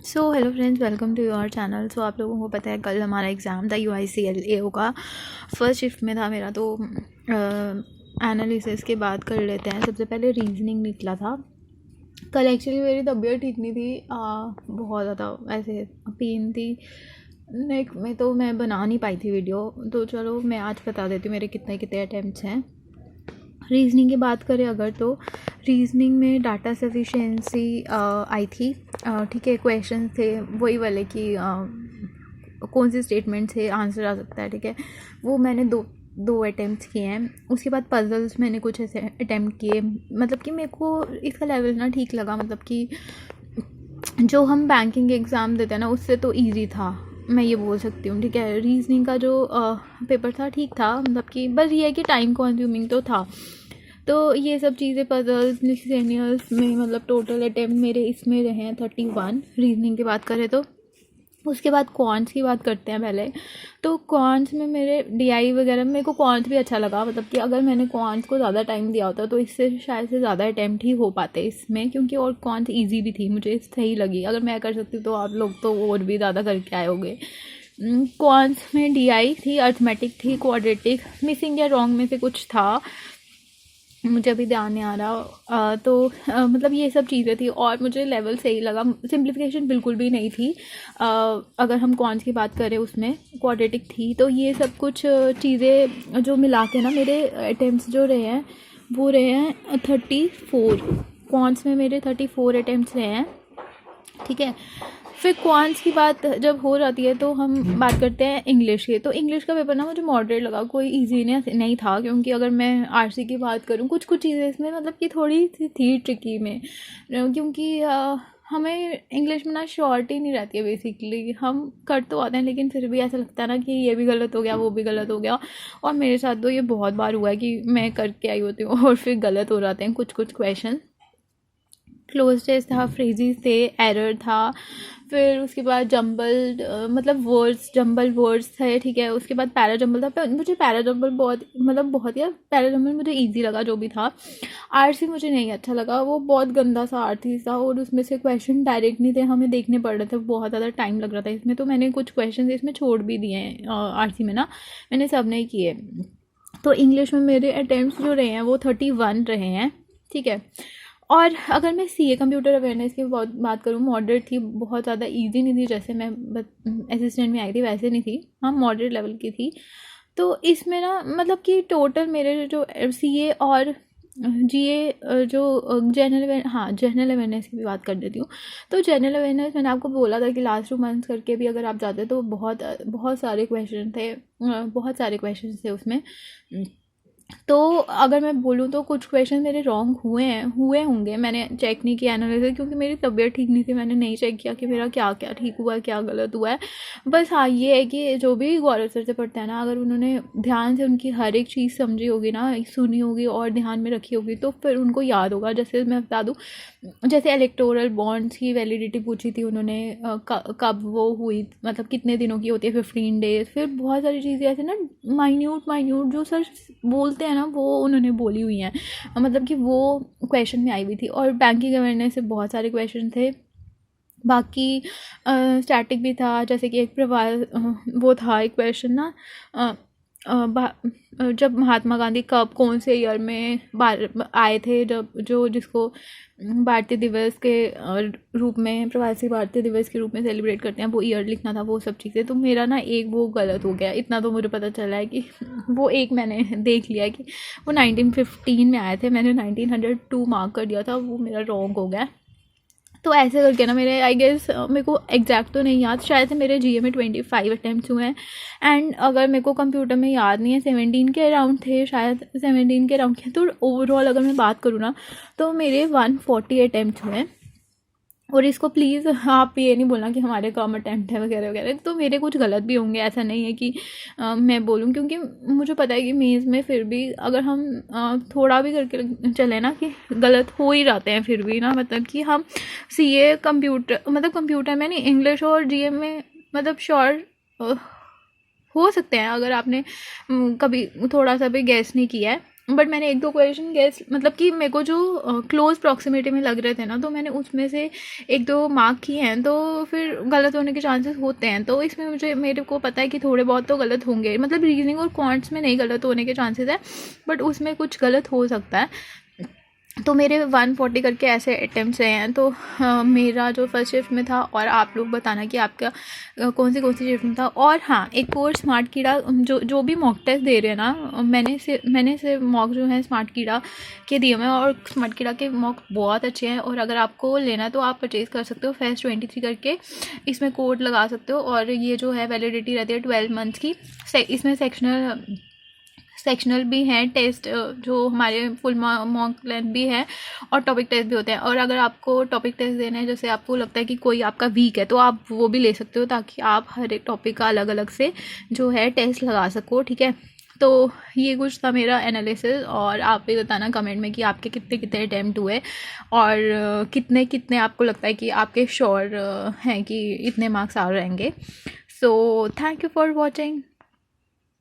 Hello friends, welcome to your channel. आप लोगों को पता है कल हमारा एग्ज़ाम था UICLAO का। फर्स्ट शिफ्ट में था मेरा, तो एनालिसिस की बात कर लेते हैं। सबसे पहले रीजनिंग निकला था। कल एक्चुअली मेरी तबीयत ठीक नहीं थी, बहुत ज़्यादा ऐसे पेन थी नेक में, तो मैं बना नहीं पाई थी वीडियो। तो चलो मैं आज बता देती हूँ मेरे कितने कितने अटैम्प्ट्स हैं। रीजनिंग की बात करें अगर, तो रीजनिंग में डाटा सफिशिएंसी आई थी। ठीक है, क्वेश्चन थे वही वाले कि कौन से स्टेटमेंट से आंसर आ सकता है। ठीक है, वो मैंने दो अटैम्प्ट किए हैं। उसके बाद पजल्स मैंने कुछ ऐसे अटैम्प्ट किए, मतलब कि मेरे को इसका लेवल ना ठीक लगा। मतलब कि जो हम बैंकिंग एग्ज़ाम देते हैं ना, उससे तो इजी था, मैं ये बोल सकती हूँ। ठीक है, रीजनिंग का जो पेपर था ठीक था, मतलब कि बस ये है कि टाइम कंज्यूमिंग तो था। तो ये सब चीज़ें पजल्स मिसलेनियस में, मतलब टोटल अटैम्प्ट मेरे इसमें रहे हैं 31 रीजनिंग की बात करें तो। उसके बाद क्वांट्स की बात करते हैं पहले। तो क्वांट्स में मेरे DI वगैरह, मेरे को क्वांट्स भी अच्छा लगा। मतलब कि अगर मैंने क्वांट्स को ज़्यादा टाइम दिया होता तो इससे शायद से ज़्यादा अटैम्प्ट ही हो पाते इसमें, क्योंकि और क्वांट्स ईजी भी थी, मुझे सही लगी। अगर मैं कर सकती तो आप लोग तो और भी ज़्यादा करके आए होंगे। क्वांट्स में DI थी, अर्थमेटिक थी, क्वाड्रेटिक, मिसिंग या रॉन्ग में से कुछ था, मुझे अभी ध्यान नहीं आ रहा। मतलब ये सब चीज़ें थी और मुझे लेवल सही लगा। सिंप्लीफिकेशन बिल्कुल भी नहीं थी। अगर हम कॉन्स की बात करें, उसमें क्वाड्रेटिक थी। तो ये सब कुछ चीज़ें जो मिला के ना, मेरे अटैम्प्ट्स जो रहे हैं वो रहे हैं 34। कॉन्स में मेरे 34 अटैम्प्ट्स रहे हैं। ठीक है, फिर क्वांट्स की बात जब हो जाती है तो हम बात करते हैं इंग्लिश की। तो इंग्लिश का पेपर ना मुझे मॉडरेट लगा, कोई इजी नहीं था। क्योंकि अगर मैं RC की बात करूँ, कुछ चीज़ें इसमें मतलब कि थोड़ी सी थी ट्रिकी में, क्योंकि हमें इंग्लिश में ना श्योरिटी नहीं रहती है। बेसिकली हम कर तो आते हैं, लेकिन फिर भी ऐसा लगता है ना कि ये भी गलत हो गया, वो भी गलत हो गया। और मेरे साथ तो ये बहुत बार हुआ है कि मैं करके आई होती हूँ और फिर गलत हो जाते हैं कुछ क्वेश्चन। क्लोज टेस्ट था, फ्रेजेस थे, एरर था। फिर उसके बाद जंबल्ड, मतलब वर्ड्स, जंबल वर्ड्स थे। ठीक है, उसके बाद पैरा जंबल था। मुझे पैरा जंबल बहुत यार, पैरा जंबल मुझे इजी लगा जो भी था। RC मुझे नहीं अच्छा लगा, वो बहुत गंदा सा आरसी था और उसमें से क्वेश्चन डायरेक्ट नहीं थे, हमें देखने पड़ रहे थे, बहुत ज़्यादा टाइम लग रहा था इसमें। तो मैंने कुछ क्वेश्चन इसमें छोड़ भी दिए हैं RC में ना, मैंने सब नहीं किए। तो इंग्लिश में मेरे अटैम्प्ट्स जो रहे हैं वो 31 रहे हैं। ठीक है, और अगर मैं CA कंप्यूटर अवेयरनेस की बात करूँ, मॉडरेट थी, बहुत ज़्यादा इजी नहीं थी। जैसे मैं असिस्टेंट में आई थी वैसे नहीं थी, हाँ मॉडरेट लेवल की थी। तो इसमें ना मतलब कि टोटल मेरे जो CA और GA जो जनरल अवेयरनेस की भी बात कर देती हूँ। तो जनरल अवेयरनेस मैंने आपको बोला था कि लास्ट 2 मंथ्स करके भी अगर आप जाते तो बहुत सारे क्वेश्चन थे, बहुत सारे क्वेश्चन थे उसमें। तो अगर मैं बोलूँ तो कुछ क्वेश्चन मेरे रॉन्ग हुए होंगे, मैंने चेक नहीं किया एनालिसिस, क्योंकि मेरी तबीयत ठीक नहीं थी। मैंने नहीं चेक किया कि मेरा क्या क्या ठीक हुआ है, क्या गलत हुआ है। बस हाँ, ये है कि जो भी गौरव सर से पढ़ते हैं ना, अगर उन्होंने ध्यान से उनकी हर एक चीज़ समझी होगी ना, सुनी होगी और ध्यान में रखी होगी, तो फिर उनको याद होगा। जैसे मैं बता दूँ, जैसे इलेक्टोरल बॉन्ड्स की वैलिडिटी पूछी थी उन्होंने, कब वो हुई, मतलब कितने दिनों की होती है, 15 डेज। फिर बहुत सारी चीज़ें ऐसे ना माइन्यूट जो सर बोलते हैं ना, वो उन्होंने बोली हुई हैं, मतलब कि वो क्वेश्चन में आई हुई थी। और बैंकिंग अवेयरनेस से बहुत सारे क्वेश्चन थे। बाकी स्टैटिक भी था, जैसे कि एक प्रवास वो था एक क्वेश्चन ना, जब महात्मा गांधी कब, कौन से ईयर में आए थे, जब जिसको भारतीय दिवस के रूप में, प्रवासी भारतीय दिवस के रूप में सेलिब्रेट करते हैं, वो ईयर लिखना था, वो सब चीज़ें। तो मेरा ना एक वो गलत हो गया, इतना तो मुझे पता चला है कि वो एक मैंने देख लिया कि वो 1915 में आए थे, मैंने 1902 मार्क कर दिया था, वो मेरा रॉन्ग हो गया। तो ऐसे करके ना मेरे, आई गेस, मेरे को एग्जैक्ट तो नहीं याद, शायद से मेरे GA में 25 अटैम्प्ट्स हुए हैं। एंड अगर मेरे को कंप्यूटर में याद नहीं है, 17 के अराउंड थे, शायद 17 के अराउंड थे। तो ओवरऑल अगर मैं बात करूँ ना, तो मेरे 140 अटैम्प्ट हुए हैं। और इसको प्लीज़ आप ये नहीं बोलना कि हमारे कम अटैम्प्ट है वगैरह वगैरह, तो मेरे कुछ गलत भी होंगे, ऐसा नहीं है कि मैं बोलूँ। क्योंकि मुझे पता है कि मेंस में फिर भी अगर हम थोड़ा भी करके चले ना, कि गलत हो ही जाते हैं फिर भी ना। मतलब कि हम CA कंप्यूटर में नहीं, इंग्लिश और GM में मतलब श्योर हो सकते हैं, अगर आपने कभी थोड़ा सा भी गैस नहीं किया है। बट मैंने एक दो क्वेश्चन गेस, मतलब कि मेरे को जो क्लोज प्रॉक्सिमिटी में लग रहे थे ना, तो मैंने उसमें से एक दो मार्क किए हैं, तो फिर गलत होने के चांसेस होते हैं। तो इसमें मेरे को पता है कि थोड़े बहुत तो गलत होंगे, मतलब रीजनिंग और क्वांट्स में नहीं गलत होने के चांसेस है, बट उसमें कुछ गलत हो सकता है। तो मेरे 140 करके ऐसे अटैम्प्ट्स हैं। तो मेरा जो फर्स्ट शिफ्ट में था, और आप लोग बताना कि आपका कौन सी शिफ्ट में था। और हाँ, एक और स्मार्ट कीड़ा जो भी मॉक टेस्ट दे रहे हैं ना, मैंने से मॉक जो है स्मार्ट कीड़ा के दिए हुए हैं, और स्मार्ट कीड़ा के मॉक बहुत अच्छे हैं। और अगर आपको लेना है तो आप परचेज़ कर सकते हो, फेस्ट 23 करके इसमें कोड लगा सकते हो। और ये जो है वैलिडिटी रहती है 12 मंथ्स की। इसमें सेक्शनल भी हैं टेस्ट, जो हमारे फुल मॉक लेंथ भी है, और टॉपिक टेस्ट भी होते हैं। और अगर आपको टॉपिक टेस्ट देना है, जैसे आपको लगता है कि कोई आपका वीक है, तो आप वो भी ले सकते हो, ताकि आप हर एक टॉपिक का अलग अलग से जो है टेस्ट लगा सको, ठीक है। तो ये कुछ था मेरा एनालिसिस, और आप भी बताना कमेंट में कि आपके कितने कितने अटैम्प्ट हुए, और कितने कितने आपको लगता है कि आपके श्योर हैं कि इतने मार्क्स आ रहेंगे। So thank you for watching.